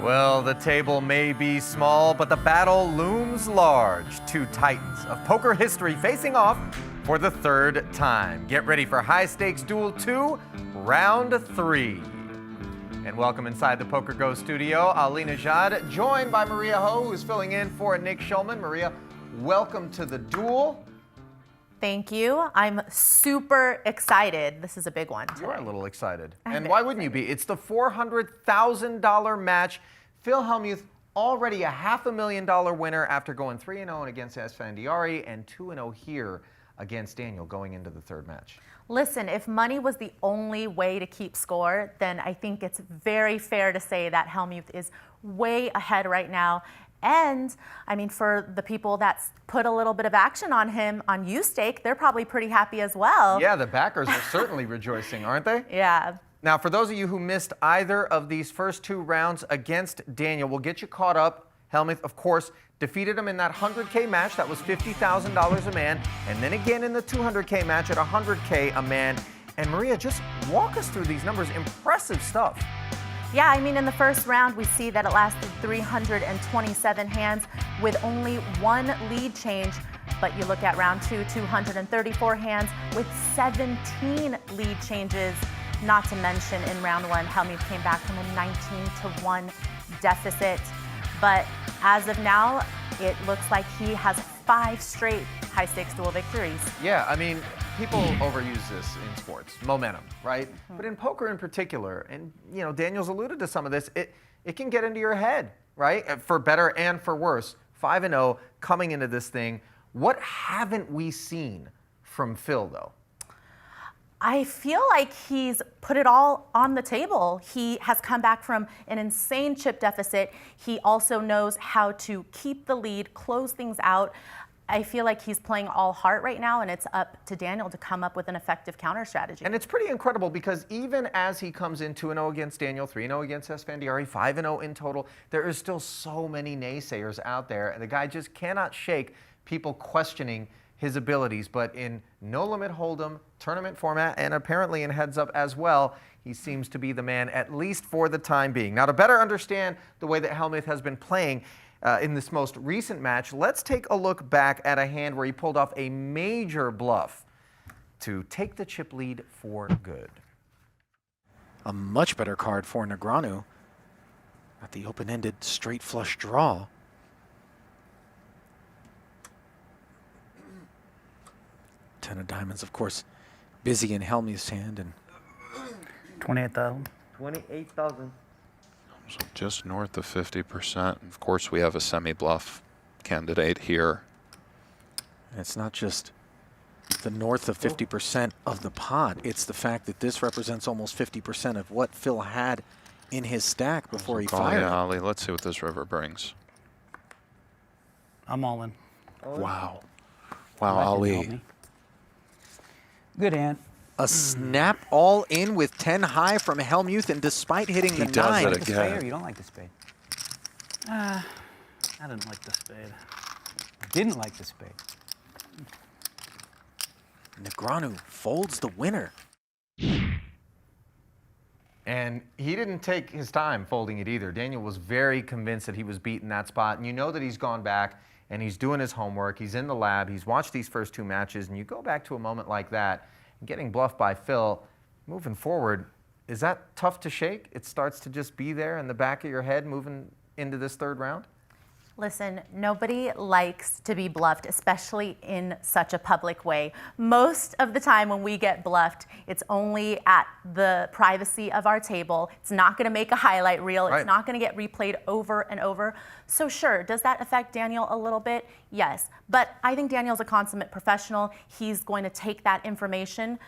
Well, the table may be small, but the battle looms large. Two titans of poker history facing off for the third time. Get ready for High Stakes Duel II, Round 3. And welcome inside the PokerGO studio, Ali Nejad, joined by Maria Ho, who's filling in for Nick Schulman. Maria, welcome to the duel. Thank you. I'm super excited. This is a big one today. You're a little excited. And why wouldn't you be? It's the $400,000 match. Phil Hellmuth, already a $500,000 winner after going 3-0 against Esfandiari and 2-0 here against Daniel going into the third match. Listen, if money was the only way to keep score, then I think it's very fair to say that Hellmuth is way ahead right now. And, I mean, for the people that put a little bit of action on him on U-Stake, they're probably pretty happy as well. Yeah, the backers are certainly rejoicing, aren't they? Yeah. Now, for those of you who missed either of these first two rounds against Daniel, we'll get you caught up. Hellmuth, of course, defeated him in that 100K match. That was $50,000 a man. And then again in the 200K match at 100K a man. And Maria, just walk us through these numbers. Impressive stuff. Yeah, I mean, in the first round, we see that it lasted 327 hands with only one lead change. But you look at round two, 234 hands with 17 lead changes. Not to mention in round one, Hellmuth came back from a 19-1 deficit. But as of now, it looks like he has 5 straight high stakes duel victories. Yeah, I mean, people overuse this in sports, momentum, right? But in poker in particular, and you know, Daniel's alluded to some of this, it can get into your head, right? For better and for worse. 5-0 coming into this thing. What haven't we seen from Phil, though? I feel like he's put it all on the table. He has come back from an insane chip deficit. He also knows how to keep the lead, close things out. I feel like he's playing all heart right now, and it's up to Daniel to come up with an effective counter strategy. And it's pretty incredible because even as he comes in 2-0 against Daniel, 3-0 against Esfandiari, 5-0 in total, there is still so many naysayers out there. And the guy just cannot shake people questioning his abilities. But in No Limit Hold'em tournament format, and apparently in Heads Up as well, he seems to be the man, at least for the time being. Now, to better understand the way that Hellmuth has been playing in this most recent match, let's take a look back at a hand where he pulled off a major bluff to take the chip lead for good. A much better card for Negreanu at the open-ended straight flush draw. Ten of diamonds, of course, busy in Hellmuth's hand, and 28,000. 28,000. So just north of 50%. Of course, we have a semi-bluff candidate here. And it's not just the north of 50% of the pot. It's the fact that this represents almost 50% of what Phil had in his stack before he fired. Yeah, Ali, let's see what this river brings. I'm all in. Wow. Wow, Ali. Good hand. A snap all in with 10 high from Hellmuth, and despite hitting the 9. Does it You like the spade again. or you don't like the spade? I didn't like the spade. Didn't like the spade. Negreanu folds the winner. And he didn't take his time folding it either. Daniel was very convinced that he was beating that spot. And you know that he's gone back and he's doing his homework. He's in the lab. He's watched these first two matches. And you go back to a moment like that, getting bluffed by Phil, moving forward, is that tough to shake? It starts to just be there in the back of your head moving into this third round? listen, nobody likes to be bluffed, especially in such a public way. Most of the time when we get bluffed, it's only at the privacy of our table. It's not going to make a highlight reel. It's not going to get replayed over and over. So sure, does that affect Daniel a little bit? Yes. But I think Daniel's a consummate professional. He's going to take that information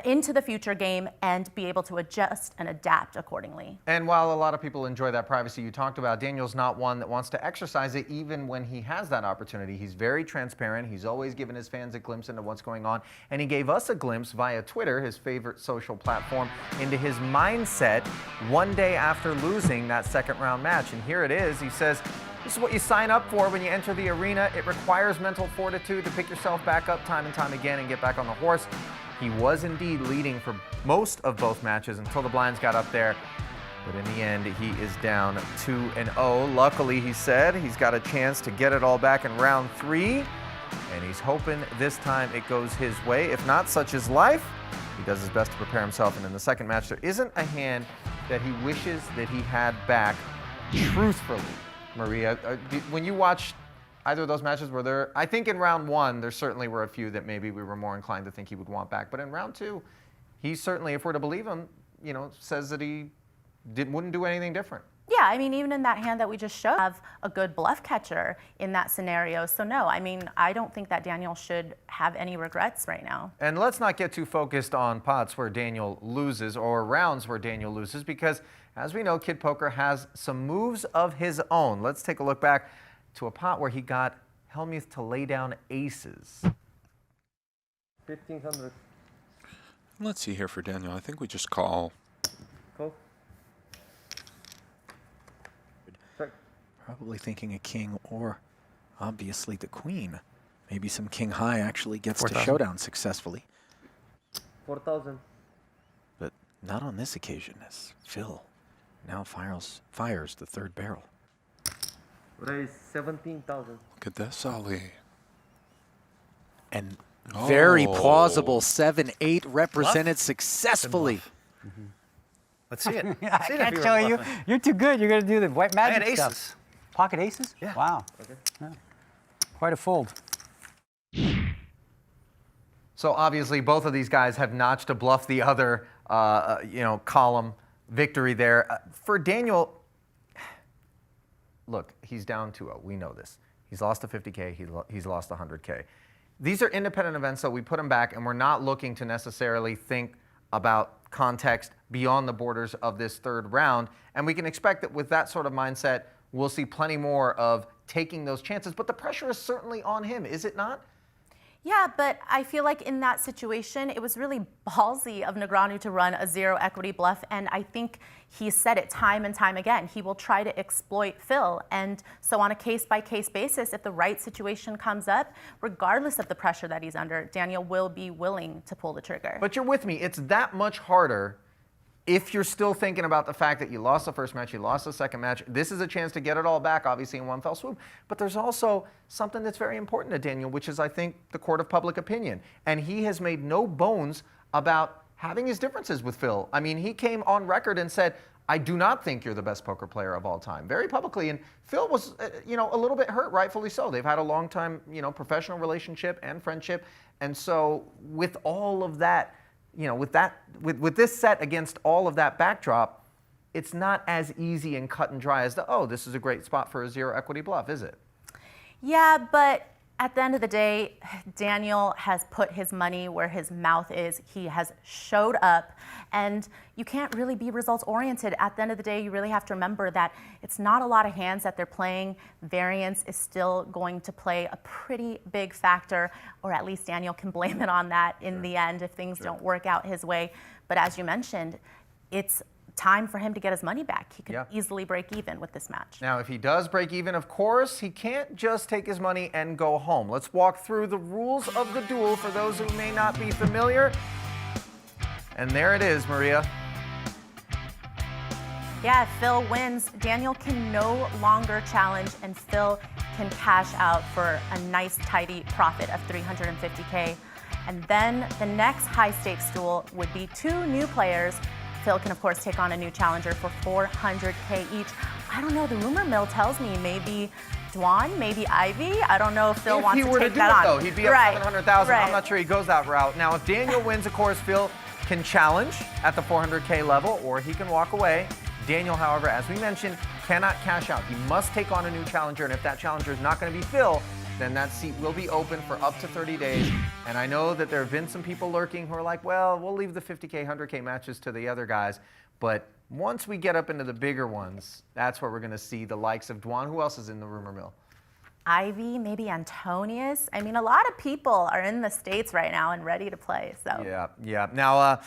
into the future game and be able to adjust and adapt accordingly. And while a lot of people enjoy that privacy you talked about, Daniel's not one that wants to exercise it even when he has that opportunity. He's very transparent. He's always given his fans a glimpse into what's going on. And he gave us a glimpse via Twitter, his favorite social platform, into his mindset one day after losing that second round match. And here it is. He says, "This is what you sign up for when you enter the arena. It requires mental fortitude to pick yourself back up time and time again and get back on the horse." He was indeed leading for most of both matches until the blinds got up there. But in the end, he is down 2-0. Luckily, he said, he's got a chance to get it all back in round 3. And he's hoping this time it goes his way. If not, such is life. He does his best to prepare himself. And in the second match, there isn't a hand that he wishes that he had back. Truthfully, Maria, when you watched either of those matches, were there, I think in round 1, there certainly were a few that maybe we were more inclined to think he would want back. But in round 2, he certainly, if we're to believe him, says that he wouldn't do anything different. Yeah, I mean, even in that hand that we just showed, have a good bluff catcher in that scenario. So no, I mean, I don't think that Daniel should have any regrets right now. And let's not get too focused on pots where Daniel loses or rounds where Daniel loses, because as we know, Kid Poker has some moves of his own. Let's take a look back to a pot where he got Hellmuth to lay down aces. 1500. Let's see here for Daniel. I think we just call. Call. Check. Probably thinking a king or obviously the queen. Maybe some king high actually gets to 4,000. showdown successfully. 4000. But not on this occasion, as Phil now fires the third barrel. Raise 17,000. Look at this, Ali. And very Oh. plausible 7-8 represented successfully. Let's see it. I Let's see it if can't you were show you. bluffing. You're too good. You're going to do the white I had magic aces. stuff. Pocket aces? Yeah. Wow. Yeah. Quite a fold. So obviously, both of these guys have notched to bluff the other, column victory there. For Daniel, look, he's down 2-0. We know this. He's lost a 50K. He's lost 100K. These are independent events, so we put them back, and we're not looking to necessarily think about context beyond the borders of this third round. And we can expect that with that sort of mindset, we'll see plenty more of taking those chances. But the pressure is certainly on him, is it not? Yeah, but I feel like in that situation, it was really ballsy of Negreanu to run a zero equity bluff. And I think he said it time and time again. He will try to exploit Phil. And so on a case-by-case basis, if the right situation comes up, regardless of the pressure that he's under, Daniel will be willing to pull the trigger. But you're with me. It's that much harder if you're still thinking about the fact that you lost the first match, you lost the second match. This is a chance to get it all back, obviously, in one fell swoop. But there's also something that's very important to Daniel, which is, I think, the court of public opinion. And he has made no bones about having his differences with Phil. I mean, he came on record and said, I do not think you're the best poker player of all time, very publicly. And Phil was, a little bit hurt, rightfully so. They've had a long time, professional relationship and friendship. And so with all of that, with this set against all of that backdrop, it's not as easy and cut and dry as this is a great spot for a zero equity bluff, is it? Yeah, but at the end of the day, Daniel has put his money where his mouth is. He has showed up, and you can't really be results oriented. At the end of the day, you really have to remember that it's not a lot of hands that they're playing. Variance is still going to play a pretty big factor, or at least Daniel can blame it on that in the end if things don't work out his way. But as you mentioned, it's time for him to get his money back. He could easily break even with this match. Now, if he does break even, of course, he can't just take his money and go home. Let's walk through the rules of the duel for those who may not be familiar. And there it is, Maria. Yeah, if Phil wins, Daniel can no longer challenge, and Phil can cash out for a nice, tidy profit of $350K. And then the next high-stakes duel would be 2 new players. Phil can, of course, take on a new challenger for $400K each. I don't know, the rumor mill tells me maybe Dwan, maybe Ivy. I don't know if Phil wants to take that on. Though, he'd be at 700,000. I'm not sure he goes that route. Now, if Daniel wins, of course, Phil can challenge at the 400K level, or he can walk away. Daniel, however, as we mentioned, cannot cash out. He must take on a new challenger, and if that challenger is not going to be Phil, then that seat will be open for up to 30 days. And I know that there have been some people lurking who are like, well, we'll leave the 50K, 100K matches to the other guys. But once we get up into the bigger ones, that's where we're going to see the likes of Dwan. Who else is in the rumor mill? Ivy, maybe Antonius. I mean, a lot of people are in the States right now and ready to play. So Yeah. Now,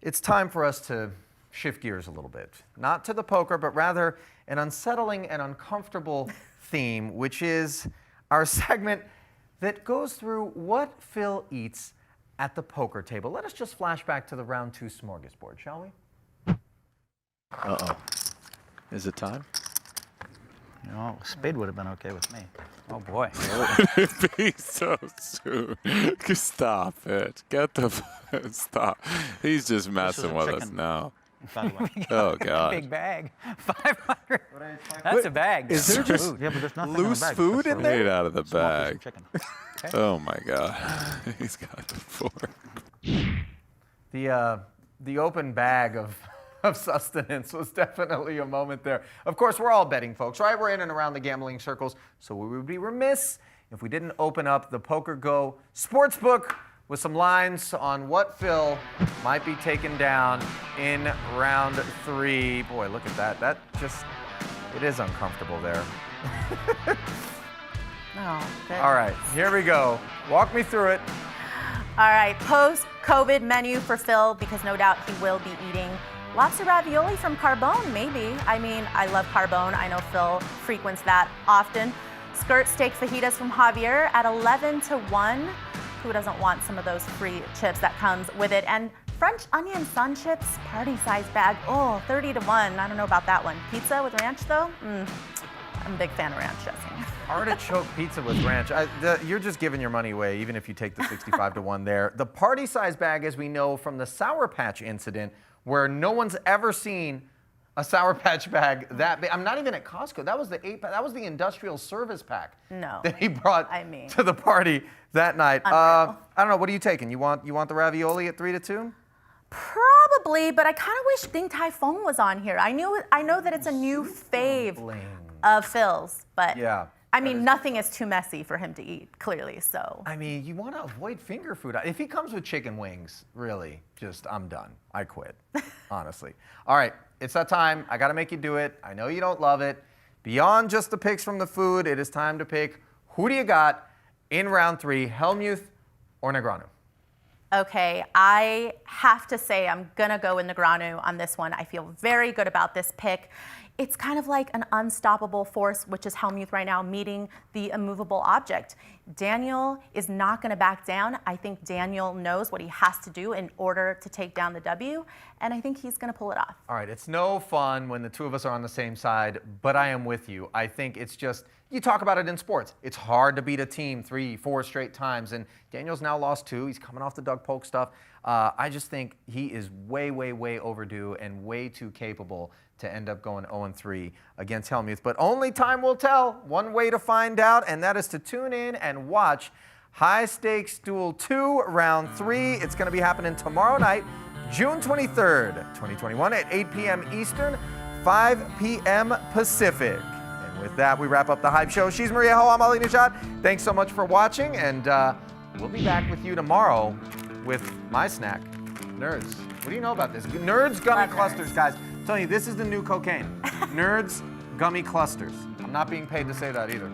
it's time for us to shift gears a little bit. Not to the poker, but rather an unsettling and uncomfortable theme, which is our segment that goes through what Phil eats at the poker table. Let us just flash back to the round 2 smorgasbord, shall we? Uh-oh. Is it time? You know, spade would have been okay with me. Oh boy. Be so soon. Stop it. Get the stop. He's just messing a with us chicken. now. By the way. Oh Big God. bag. 500. That's a bag. Is there just Yeah, but there's nothing loose in the bag. food Just in a there? Right out of the small piece bag. of chicken. Oh my God. He's got the fork. The open bag of sustenance was definitely a moment there. Of course, we're all betting folks, right? We're in and around the gambling circles, so we would be remiss if we didn't open up the PokerGO Sportsbook with some lines on what Phil might be taken down in round 3. Boy, look at that. That just, it is uncomfortable there. Oh, good. All right, here we go. Walk me through it. All right, post-COVID menu for Phil, because no doubt he will be eating lobster ravioli from Carbone, maybe. I mean, I love Carbone. I know Phil frequents that often. Skirt steak fajitas from Javier at 11-1. Who doesn't want some of those free chips that comes with it? And French onion sun chips, party size bag. Oh, 30-1. I don't know about that one. Pizza with ranch though? I'm a big fan of ranch dressing. Artichoke pizza with ranch. You're just giving your money away, even if you take the 65-1 there. The party size bag, as we know from the Sour Patch incident, where no one's ever seen a Sour Patch bag that big. I'm not even at Costco. That was the 8-pack. That was the industrial service pack. No. That he brought I mean, to the party that night. unreal. I don't know. What are you taking? You want the ravioli at 3-2? Probably, but I kind of wish Ding Tai Fung was on here. I know that it's a new fave of Phil's, but Yeah. I mean, nothing is too messy for him to eat, clearly, so. I mean, you want to avoid finger food. If he comes with chicken wings, really, just I'm done. I quit, honestly. All right, it's that time. I got to make you do it. I know you don't love it. Beyond just the picks from the food, it is time to pick who do you got in round 3, Hellmuth or Negreanu? Okay, I have to say I'm gonna go with Negreanu on this one. I feel very good about this pick. It's kind of like an unstoppable force, which is Hellmuth right now, meeting the immovable object. Daniel is not gonna back down. I think Daniel knows what he has to do in order to take down the W, and I think he's gonna pull it off. All right, it's no fun when the two of us are on the same side, but I am with you. I think it's just, you talk about it in sports. It's hard to beat a team 3-4 straight times, and Daniel's now lost 2. He's coming off the Doug Polk stuff. I just think he is way, way, way overdue and way too capable to end up going 0-3 against Hellmuth. But only time will tell. One way to find out, and that is to tune in and watch High Stakes Duel II, round 3. It's going to be happening tomorrow night, June 23rd, 2021 at 8 p.m. Eastern, 5 p.m. Pacific. And with that, we wrap up the Hype Show. She's Maria Ho. I'm Ali Nejad. Thanks so much for watching, and we'll be back with you tomorrow with my snack, Nerds. What do you know about this? Nerds Gummy Love Clusters, Nerds. guys. I'm telling you, this is the new cocaine. Nerds Gummy Clusters. I'm not being paid to say that either.